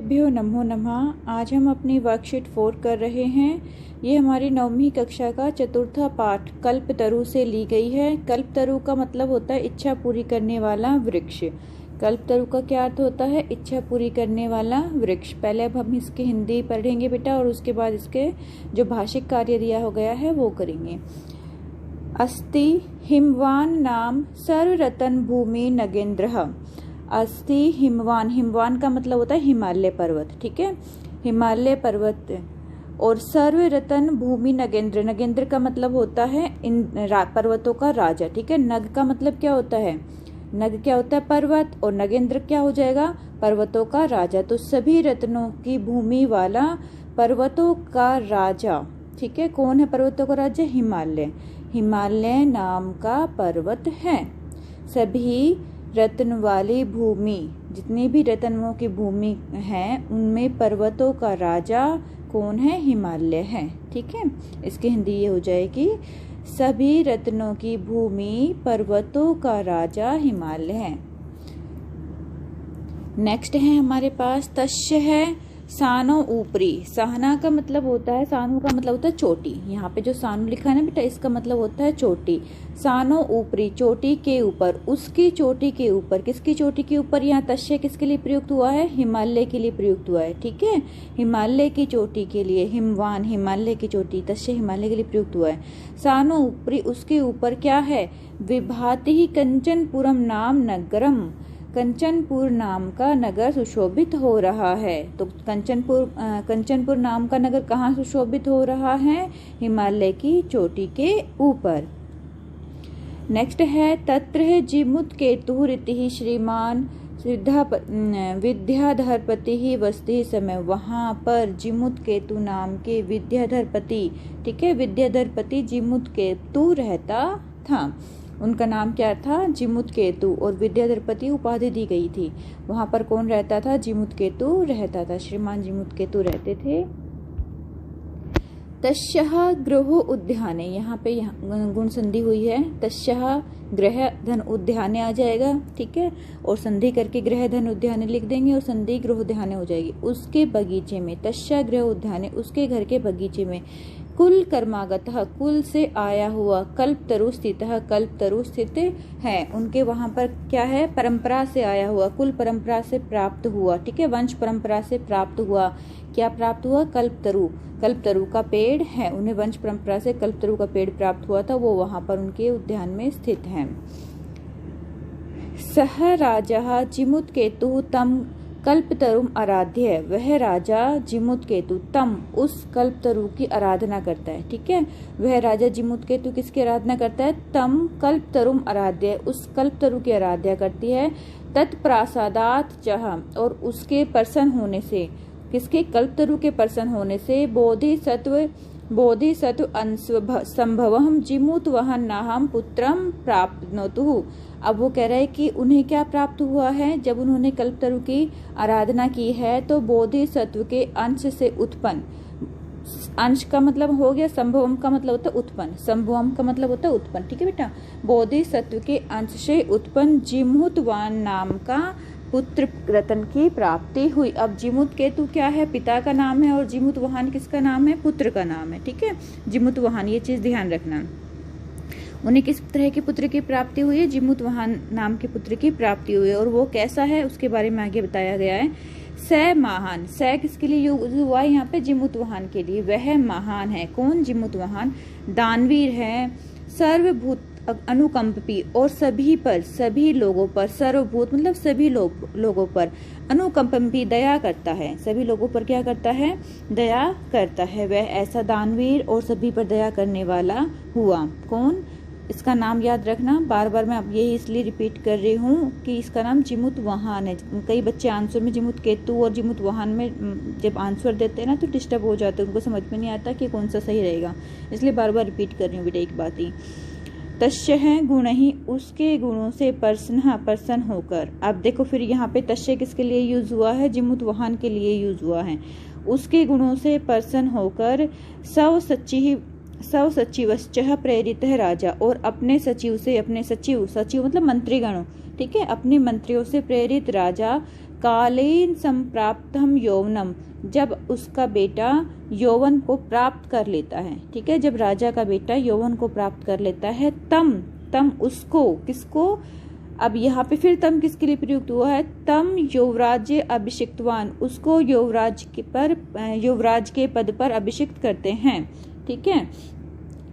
भ्यो नमो नमः। आज हम अपनी वर्कशीट 4 कर रहे हैं। ये हमारी 9वीं कक्षा का चतुर्था पाठ कल्पतरु से ली गई है। कल्पतरु का मतलब होता है इच्छा पूरी करने वाला वृक्ष। कल्पतरु का क्या अर्थ होता है? इच्छा पूरी करने वाला वृक्ष। पहले अब हम इसकी हिंदी पढ़ेंगे बेटा, और उसके बाद इसके जो भाषिक कार्य दिया हो गया है वो करेंगे। अस्ति हिमवान नाम सर्वरतन भूमि नगेंद्रः। अस्ति हिमवान, हिमवान का मतलब होता है हिमालय पर्वत, ठीक है, हिमालय पर्वत। और सर्वरतन भूमि नगेंद्र, नगेंद्र का मतलब होता है इन पर्वतों का राजा, ठीक है। नग का मतलब क्या होता है? नग क्या होता है? पर्वत, और नगेंद्र क्या हो जाएगा? पर्वतों का राजा। तो सभी रत्नों की भूमि वाला पर्वतों का राजा, ठीक है। कौन है पर्वतों का राजा? हिमालय। हिमालय नाम का पर्वत है। सभी रत्न वाली भूमि, जितनी भी रत्नों की भूमि है उनमें पर्वतों का राजा कौन है? हिमालय है, ठीक है। इसकी हिंदी ये हो जाएगी, सभी रत्नों की भूमि पर्वतों का राजा हिमालय है। नेक्स्ट है हमारे पास तस्य है सानो ऊपरी। साना का मतलब होता है, सानु का मतलब होता है चोटी। यहाँ पे जो सानु लिखा है ना बेटा, इसका मतलब होता है चोटी। सानो ऊपरी, चोटी के ऊपर, उसकी चोटी के ऊपर। किसकी चोटी के ऊपर? यहाँ तस्य किसके लिए प्रयुक्त हुआ है? हिमालय के लिए प्रयुक्त हुआ है, ठीक है। हिमालय की चोटी के लिए, हिमवान हिमालय की चोटी, तस्य हिमालय के लिए प्रयुक्त हुआ है। सानो ऊपरी, उसके ऊपर क्या है? विभाति कंचनपुरम नाम नगरम। कंचनपुर नाम का नगर सुशोभित हो रहा है। तो कंचनपुर नाम का नगर कहाँ सुशोभित हो रहा है? हिमालय की चोटी के ऊपर। नेक्स्ट है तत्र है जिमुत केतु रीति श्रीमान विद्याधरपति ही वस्ती समय। वहां पर जिमुत केतु नाम के विद्याधरपति, ठीक है, विद्याधरपति जिमुत केतु रहता था। उनका नाम क्या था? जिमुत केतु, और विद्याधरपति उपाधि दी गई थी। वहां पर कौन रहता था? जिमुत केतु रहता था, श्रीमान जिमुत केतु रहते थे। तस्यः गृह उद्याने, यहाँ पे गुण संधि हुई है। तस्यः गृह धन उद्याने आ जाएगा, ठीक है, और संधि करके गृह धन उद्याने लिख देंगे और संधि गृह उद्याने हो जाएगी। उसके बगीचे में, तस्य गृह उद्याने, उसके घर के बगीचे में। कुल कर्मागतः, कुल से आया हुआ। कल्पतरु स्थितः, कल्पतरु स्थित है। उनके वहां पर क्या है? परंपरा से आया हुआ, कुल परंपरा से प्राप्त हुआ, ठीक है, वंश परंपरा से प्राप्त हुआ। क्या प्राप्त हुआ? कल्पतरु, कल्पतरु का पेड़ है। उन्हें वंश परंपरा से कल्पतरु का पेड़ प्राप्त हुआ था, वो वहां पर उनके उद्यान में स्थित है। सह राजा जिमुत केतु तम कल्पतरुम आराध्य, वह राजा जिमुत केतु तम, उस कल्पतरु की आराधना करता है, ठीक है। वह राजा जिमुत केतु किसकी आराधना करता है? तम कल्पतरुम आराध्य, उस कल्पतरु की आराधना करती है। तत्प्रासादात चह, और उसके प्रसन्न होने से, किसके? कल्पतरु के प्रसन्न होने से। बोधिसत्व संभवम जिमुत वहन नाहम पुत्रम प्राप्नोतु। अब वो कह रहे हैं कि उन्हें क्या प्राप्त हुआ है? जब उन्होंने कल्पतरु की आराधना की है तो बोधिसत्व के अंश से उत्पन्न, अंश का मतलब हो गया, संभवम का मतलब होता है उत्पन्न, संभवम का मतलब होता है उत्पन्न, ठीक है बेटा। बोधिसत्व के अंश से उत्पन्न जिमुतवान नाम का पुत्र रतन की प्राप्ति हुई। अब जिमुत केतु क्या है? पिता का नाम है, और जिमुतवाहन किसका नाम है? पुत्र का नाम है, ठीक है। जिमुतवाहन, ये चीज ध्यान रखना। उन्हें किस तरह के पुत्र की प्राप्ति हुई है? जिमुतवाहन नाम के पुत्र की प्राप्ति हुई है। और वो कैसा है उसके बारे में आगे बताया गया है। स महान, स किसके लिए यूज हुआ है यहाँ पे? जिमुतवाहन के लिए। वह महान है। कौन? जिमुतवाहन। दानवीर है, सर्वभूत अनुकंपी, और सभी पर, सभी लोगों पर, सर्वभूत मतलब सभी लोगों पर, अनुकंपी दया करता है। सभी लोगों पर क्या करता है? दया करता है। वह ऐसा दानवीर और सभी पर दया करने वाला हुआ। कौन? इसका नाम याद रखना, बार बार मैं अब यही इसलिए रिपीट कर रही हूँ कि इसका नाम जिमुतवाहन है। कई बच्चे आंसर में जिमुत केतु और जिमुतवाहन में जब आंसर देते हैं ना तो डिस्टर्ब हो जाते हैं, उनको समझ में नहीं आता कि कौन सा सही रहेगा, इसलिए बार बार रिपीट कर रही हूँ बेटा एक बात ही। तस्य है गुण ही, उसके गुणों से प्रसन्न होकर। अब देखो फिर यहाँ पे तस्य किसके लिए यूज हुआ है? जिमुतवाहन के लिए यूज हुआ है। उसके गुणों से प्रसन्न होकर सव सचिवश्च प्रेरित है राजा, और अपने सचिव से, अपने सचिव मतलब मंत्रीगणों, ठीक है, अपने मंत्रियों से प्रेरित राजा कालेन संप्राप्तम यौवनम, जब उसका बेटा यौवन को प्राप्त कर लेता है, ठीक है, जब राजा का बेटा यौवन को प्राप्त कर लेता है, तम उसको, किसको, अब यहाँ पे फिर तम किसके लिए प्रयुक्त हुआ है, तम युवराज अभिषिक्तवान, उसको युवराज के पद पर अभिषिक्त करते हैं, ठीक है,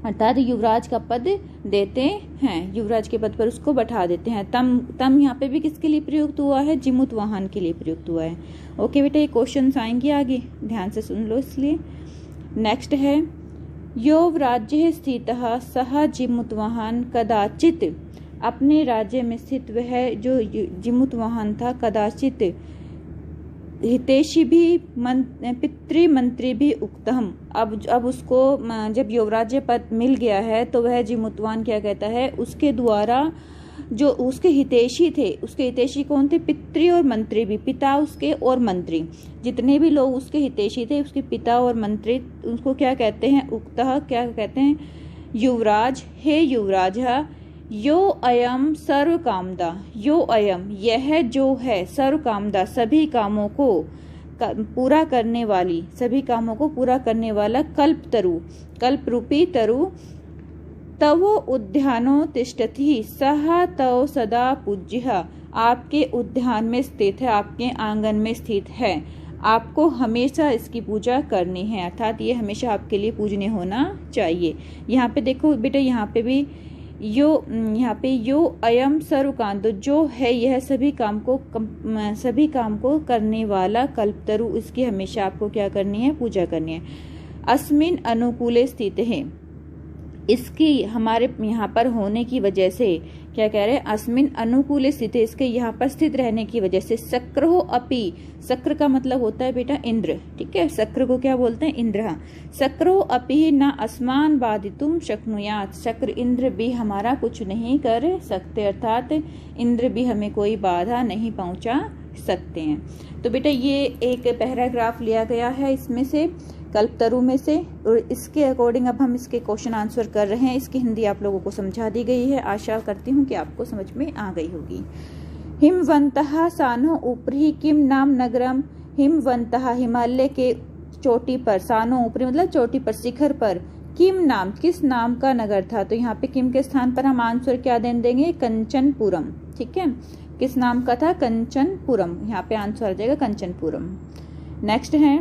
अर्थात युवराज का पद देते हैं, युवराज के पद पर उसको बैठा देते हैं। तम यहाँ पे भी किसके लिए प्रयुक्त हुआ है, जिमुतवाहन के लिए प्रयुक्त हुआ है। ओके बेटा, ये क्वेश्चंस आएंगे आगे, ध्यान से सुन लो इसलिए। नेक्स्ट है यौवराज्य स्थितः सह जिमुतवाहन कदाचित, अपने राज्य में स्थित वह जो जिमुतवाहन था, कदाचित हितैषी भी पितृमंत्री भी उक्तम, अब उसको जब युवराज्य पद मिल गया है तो वह जिमुतवाहन क्या कहता है, उसके द्वारा जो उसके हितैषी थे, उसके हितैषी कौन थे, पितृ और मंत्री भी, पिता उसके और मंत्री, जितने भी लोग उसके हितैषी थे, उसके पिता और मंत्री, उसको क्या कहते हैं, उक्तः, क्या कहते हैं, युवराज, हे युवराज, यो अयम सर्व कामदा, यो अयम यह जो है, सर्व कामदा सभी कामों को पूरा करने वाली, सभी कामों को पूरा करने वाला, कल्प तरु, कल्प रूपी तरु, तव उद्यानो तिष्ठति सह तव सदा पूज्य, आपके उद्यान में स्थित है, आपके आंगन में स्थित है, आपको हमेशा इसकी पूजा करनी है, अर्थात ये हमेशा आपके लिए पूजनीय होना चाहिए। यहाँ पे देखो बेटा, यहाँ पे भी यहाँ पे यो अयम सर्वकांत, जो है यह सभी काम को करने वाला, कल्पतरु, इसकी हमेशा आपको क्या करनी है, पूजा करनी है। अस्मिन अनुकूले स्थित है, इसकी हमारे यहाँ पर होने की वजह से, क्या कह रहे हैं, अस्मिन अनुकूले स्थित है, इसके यहाँ पर स्थित रहने की वजह से, सक्रो अपि, सक्र का मतलब होता है बेटा इंद्र, ठीक है, सक्र को क्या बोलते हैं, इंद्र, सक्रो अपि न अस्मान बाधितुम शक्नुयात, शक्र इंद्र भी हमारा कुछ नहीं कर सकते, अर्थात इंद्र भी हमें कोई बाधा नहीं पहुंचा सकते हैं। तो बेटा ये एक पैराग्राफ लिया गया है इसमें से, कल्पतरु में से, और इसके अकॉर्डिंग अब हम इसके क्वेश्चन आंसर कर रहे हैं। इसकी हिंदी आप लोगों को समझा दी गई है, आशा करती हूँ कि आपको समझ में आ गई होगी। हिमवंतः सानो ऊपरी किम नाम नगरम, हिमवंतः हिमालय के चोटी पर, सानो ऊपरी मतलब चोटी पर, शिखर पर, किम नाम किस नाम का नगर था, तो यहाँ पे किम के स्थान पर हम आंसर क्या देंगे, कंचनपुरम, ठीक है, किस नाम का था, कंचनपुरम, यहाँ पे आंसर आ जाएगा कंचनपुरम। नेक्स्ट है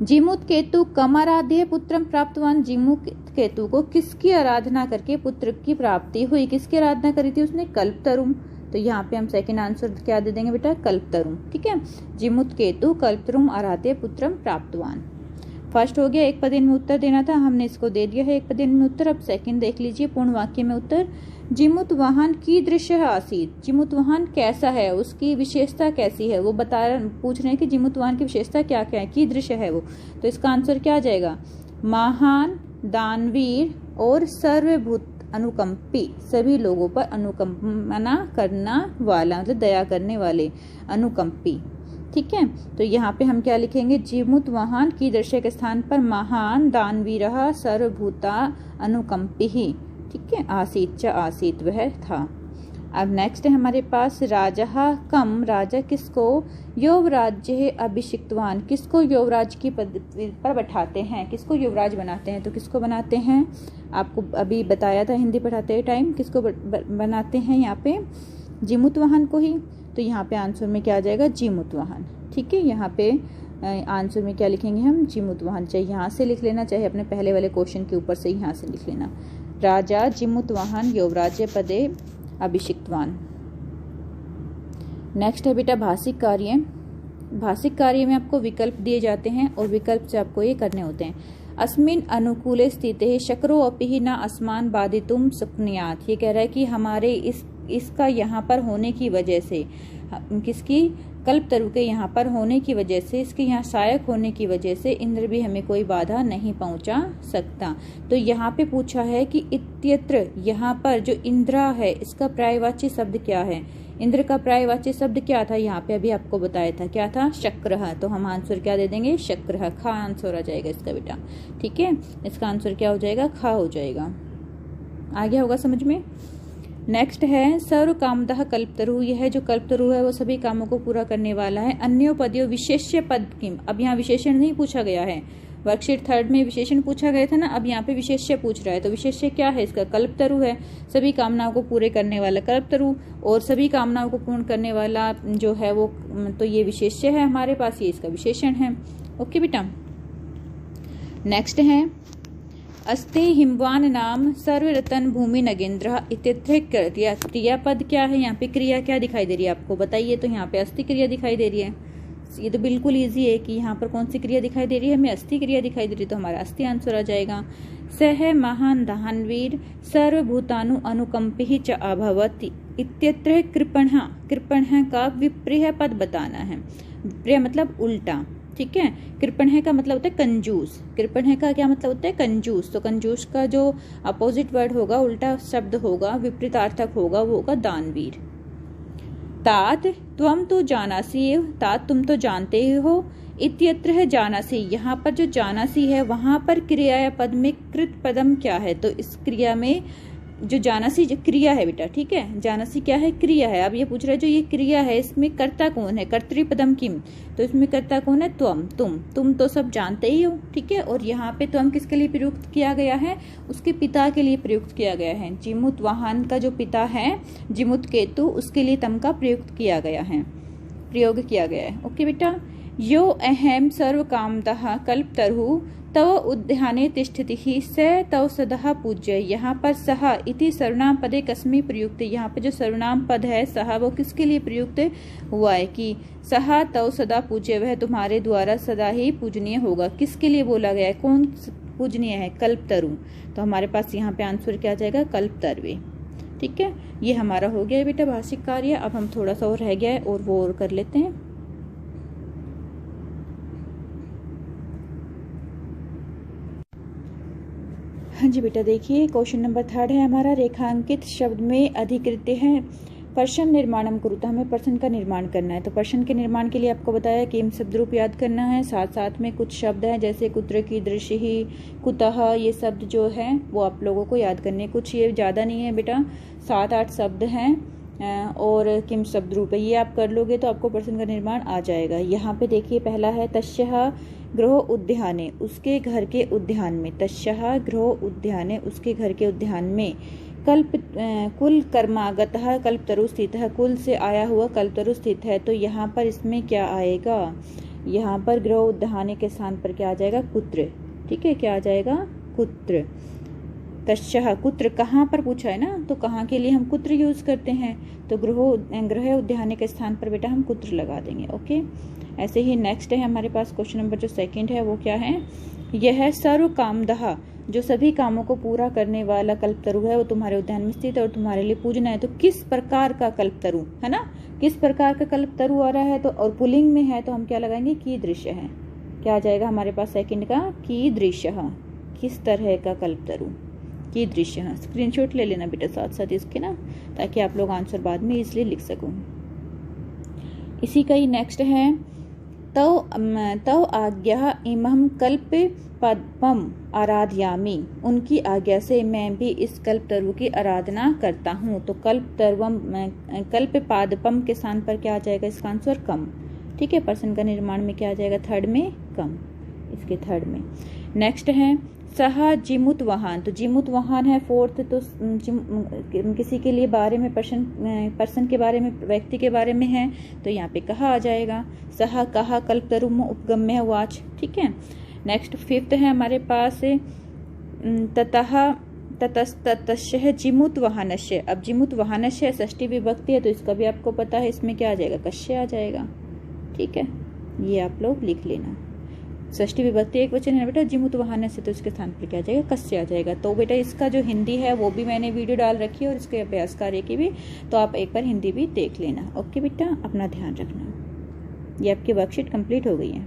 जिमुत केतु कमराध्य पुत्रम प्राप्तवान, जिमुत केतु को किसकी आराधना करके पुत्र की प्राप्ति हुई, किसकी आराधना करी थी उसने, कल्पतरुम, तो यहाँ पे हम सेकंड आंसर क्या दे देंगे बेटा, कल्पतरुम, ठीक है, जिमुत केतु कल्पतरुम आराध्य पुत्रम प्राप्तवान। फर्स्ट हो गया, एक पदेन में उत्तर देना था, हमने इसको दे दिया है एक पदेन में उत्तर। अब सेकंड देख लीजिए, पूर्ण वाक्य में उत्तर, जिमुतवाहन कीदृश आसीत, जिमुतवाहन कैसा है, उसकी विशेषता कैसी है, वो पूछ रहे हैं कि जिमुतवाहन की विशेषता क्या क्या है, कीदृश है वो, तो इसका आंसर क्या आ जाएगा, महान, दानवीर और सर्वभूत अनुकंपी, सभी लोगों पर अनुकंपना करना वाला, मतलब दया करने वाले, अनुकंपी, ठीक है। तो यहाँ पे हम क्या लिखेंगे, जिमुतवाहन की दृश्य के स्थान पर महान, दानवीर, सर्वभूता अनुकंपी, ठीक है, आसीत च आसीत वह था। अब नेक्स्ट है हमारे पास राजा कम, राजा किसको, युवराज्य अभिषिक्तवान, किसको युवराज की पदवी पर बैठाते हैं, किसको युवराज बनाते हैं, तो किसको बनाते हैं, आपको अभी बताया था हिंदी पढ़ाते टाइम, किसको बनाते हैं यहाँ पे, जिमुतवाहन को ही, तो यहाँ पे आंसर में क्या आ जाएगा, जिमुतवाहन, ठीक है। यहाँ पे आंसर में क्या लिखेंगे हम, जिमुतवाहन, चाहे यहाँ से लिख लेना, चाहे अपने पहले वाले क्वेश्चन के ऊपर से यहाँ से लिख लेना, राजा जिमुतवाहन युवराज्य पदे अभिषिक्तवान। नेक्स्ट है बेटा भाषिक कार्य। भाषिक कार्य में आपको विकल्प दिए जाते हैं और विकल्प से आपको ये करने होते हैं। अस्मिन अनुकूले स्थिते शक्रो अपि न अस्मान बाधितुम शक्नुयात्, ये कह रहा है कि हमारे इसका यहाँ पर होने की वजह से, किसकी, कल्पतरु के यहाँ पर होने की वजह से, इसके यहाँ सहायक होने की वजह से इंद्र भी हमें कोई बाधा नहीं पहुंचा सकता। तो यहाँ पे पूछा है कि इत्यत्र, यहाँ पर जो इंद्रा है इसका पर्यायवाची शब्द क्या है, इंद्र का पर्यायवाची शब्द क्या था, यहाँ पे अभी आपको बताया था, क्या था, शक्रः, तो हम आंसर क्या दे देंगे, शक्रः, खा आंसर आ जाएगा इसका बेटा, ठीक है, इसका आंसर क्या हो जाएगा, खा हो जाएगा। आ गया होगा समझ में। नेक्स्ट है सर्व कामदः कल्पतरु। यह जो कल्पतरु है वो सभी कामों को पूरा करने वाला है। अन्योपद्यो विशेष्य पद किम। अब यहाँ विशेषण नहीं पूछा गया है, वर्कशीट 3 में विशेषण पूछा गया था ना, अब यहाँ पे विशेष्य पूछ रहा है। तो विशेष्य क्या है इसका? कल्पतरु है, सभी कामनाओं को पूरे करने वाला कल्पतरु, और सभी कामनाओं को पूर्ण करने वाला जो है वो, तो ये विशेष्य है हमारे पास, ये इसका विशेषण है। ओके बेटा, नेक्स्ट है अस्ते हिमवान नाम सर्वरतन भूमि नगेंद्र इत्यत्र क्रियापद क्या है? यहाँ पे क्रिया क्या दिखाई दे रही है आपको बताइए? तो यहाँ पे अस्थि क्रिया दिखाई दे रही है। ये तो बिल्कुल इजी है कि यहाँ पर कौन सी क्रिया दिखाई दे रही है? हमें अस्थि क्रिया दिखाई दे रही है, तो हमारा अस्थि आंसर आ जाएगा। सह महान दानवीर सर्वभूतानु अनुकंपि च अभवति इत्यत्र कृपणः। कृपणः का विप्रिय पद बताना है। विप्रिय मतलब उल्टा, ठीक है। कृपणः का मतलब होता है कंजूस। कृपणः का क्या मतलब होता है? कंजूस। तो कंजूस का जो अपोजिट वर्ड होगा, उल्टा शब्द होगा, विपरीतार्थक होगा, वो होगा दानवीर। तात त्वम तो जानासी, तात तुम तो जानते ही हो। इत्यत्र है जानासी, यहाँ पर जो जानासी है वहां पर क्रिया पद में कृत पदम क्या है? तो इस क्रिया में जो जानासी जो क्रिया है बेटा, ठीक है, जानासी क्या है? क्रिया है। अब ये पूछ रहा है जो ये क्रिया है इसमें कर्ता कौन है? कर्तृपदम किम, तो इसमें कर्ता कौन है? त्वम, तुम तो सब जानते ही हो, ठीक है। और यहाँ पे त्वम किसके लिए प्रयुक्त किया गया है? उसके पिता के लिए प्रयुक्त किया गया है। जिमुत वाहन का जो पिता है जिमुत केतु, उसके लिए तम का प्रयोग किया गया है। ओके बेटा, यो अहम सर्व कामतः कल्पतरु तव उद्याने तिष्ठति ही स तव सदः पूज्य। यहाँ पर सह इति सर्वनाम पदे कस्मै प्रयुक्त। यहाँ पे जो सर्वनाम पद है सह, वो किसके लिए प्रयुक्त हुआ है? कि सह तव सदा पूज्य, वह तुम्हारे द्वारा सदा ही पूजनीय होगा। किसके लिए बोला गया है? कौन पूजनीय है? कल्पतरु। तो हमारे पास यहाँ पे आंसर क्या आ जाएगा? कल्पतरुवे, ठीक है। ये हमारा हो गया बेटा भाषिक कार्य। अब हम थोड़ा सा और रह गया है और वो और कर लेते हैं। हाँ जी बेटा, देखिए क्वेश्चन नंबर 3 है हमारा। रेखांकित शब्द में अधिकृत्य है पर्शन निर्माणम कुरुता। हमें पर्शन का निर्माण करना है। तो पर्शन के निर्माण के लिए आपको बताया कि शब्द रूप याद करना है। साथ साथ में कुछ शब्द हैं जैसे कुत्र की, दृश्य ही, कुतः, ये शब्द जो है वो आप लोगों को याद करने। कुछ ये ज़्यादा नहीं है बेटा, 7-8 शब्द हैं और किम शब्द रूप है। ये आप कर लोगे तो आपको पर्शन का निर्माण आ जाएगा। यहाँ पे देखिए पहला है तस्यः गृह उद्याने, उसके घर के उद्यान में। तस्यः गृह उद्याने, उसके घर के उद्यान में। कल्प कुल कर्मागतः कल्पतरु स्थित है, कुल से आया हुआ कल्पतरु स्थित है। तो यहाँ पर इसमें क्या आएगा? यहाँ पर गृह उद्याने के स्थान पर क्या आ जाएगा? कुत्र, ठीक है। क्या आ जाएगा? कुत्र। तस्यः कुत्र कहाँ पर पूछा है ना, तो कहाँ के लिए हम कुत्र यूज करते हैं? तो गृह उद्याने के स्थान पर बेटा हम कुत्र लगा देंगे। ओके, ऐसे ही नेक्स्ट है हमारे पास क्वेश्चन नंबर जो 2 है वो क्या है? यह सर्व कामदः, जो सभी कामों को पूरा करने वाला कल्पतरु है वो तुम्हारे उद्यान में स्थित है और तुम्हारे लिए पूजना है। तो किस प्रकार का कल्पतरु है ना, किस प्रकार का कल्पतरु आ रहा है? तो और पुल्लिंग में है तो हम क्या लगाएंगे? कीदृश है। क्या आ जाएगा हमारे पास सेकंड का? कीदृश, किस तरह का कल्पतरु, कीदृश। स्क्रीनशॉट ले लेना बेटा साथ साथ इसके ना, ताकि आप लोग आंसर बाद में इसलिए लिख सको। इसी का ही नेक्स्ट है तव आज्ञा इमं कल्प पद्मम आराध्यामि, उनकी आज्ञा से मैं भी इस कल्पतरु की आराधना करता हूँ। तो कल्प पादपम के स्थान पर क्या आ जाएगा? इसका आंसर कम, ठीक है। पर्सन का निर्माण में क्या आ जाएगा? 3rd में कम, इसके 3rd में। नेक्स्ट है सह जिमुत वाहन, तो जिमुत वाहन है 4th। तो किसी के लिए बारे में, पर्सन के बारे में, व्यक्ति के बारे में है, तो यहाँ पे कहा आ जाएगा। सह कहा कल्पतरु उपगम्य वाच, ठीक है। नेक्स्ट 5th है हमारे पास ततः ततश्य जिमुत वाहनस्य। अब जिमुत वाहनस्य षष्ठी विभक्ति है तो इसका भी आपको पता है, इसमें क्या आ जाएगा? कश्य आ जाएगा, ठीक है। ये आप लोग लिख लेना। षष्ठी विभक्ति एक वचन है बेटा, जिमुत वाहन से, तो इसके स्थान पर क्या आ जाएगा? कस्य आ जाएगा। तो बेटा इसका जो हिंदी है वो भी मैंने वीडियो डाल रखी है और इसके अभ्यास कार्य की भी, तो आप एक बार हिंदी भी देख लेना। ओके बेटा, अपना ध्यान रखना। ये आपकी वर्कशीट कंप्लीट हो गई है।